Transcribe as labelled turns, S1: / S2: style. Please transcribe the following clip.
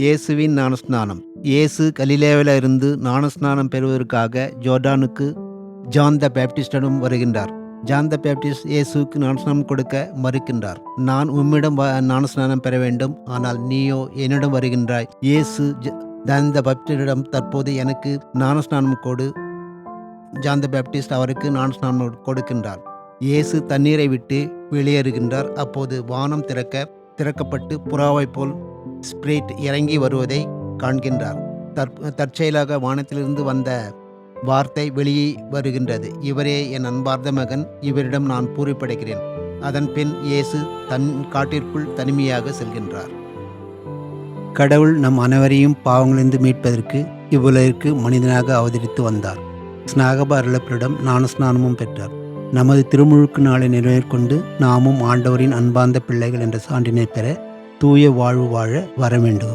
S1: இயேசுவின் ஞானஸ்நானம். இயேசு கலிலேயாவில் இருந்து ஞானஸ்நானம் பெறுவதற்காக ஜோர்டானுக்கு ஜான் த பேப்டிஸ்டிடம் வருகின்றார். ஜான் த பேப்டிஸ்ட் இயேசுவுக்கு ஞானஸ்நானம் கொடுக்க மறுக்கின்றார். நான் உம்மிடம் ஞானஸ்நானம் பெற வேண்டும், ஆனால் நீயோ என்னிடம் வருகின்றாய். இயேசு ஜான் த பேப்டிஸ்டிடம் தற்போது எனக்கு ஞானஸ்நானம் கொடு. ஜான் த பேப்டிஸ்ட் அவருக்கு ஞானஸ்நானம் கொடுக்கின்றார். இயேசு தண்ணீரை விட்டு வெளியேறுகின்றார். அப்போது வானம் திறக்கப்பட்டு புறாவைப் போல் ஸ்பிரிட் இறங்கி வருவதை காண்கின்றார். தற்செயலாக வானத்திலிருந்து வந்த வார்த்தை வெளியே வருகின்றது. இவரே என் அன்பார்ந்த மகன், இவரிடம் நான் பூரிப்படைகிறேன். அதன் பின் இயேசு காட்டிற்குள் தனிமையாக செல்கின்றார். கடவுள் நம் அனைவரையும் பாவங்களிலிருந்து மீட்பதற்கு இவ்வுலகிற்கு மனிதனாக அவதரித்து வந்தார். ஸ்நாகப அருளப்பரிடம் ஞானஸ்நானமும் பெற்றார். நமது திருமுழுக்கு நாளை நிறைவேற்கொண்டு நாமும் ஆண்டவரின் அன்பார்ந்த பிள்ளைகள் என்ற சான்றினை பெற தூய வாழ்வு வாழ வர வேண்டும்.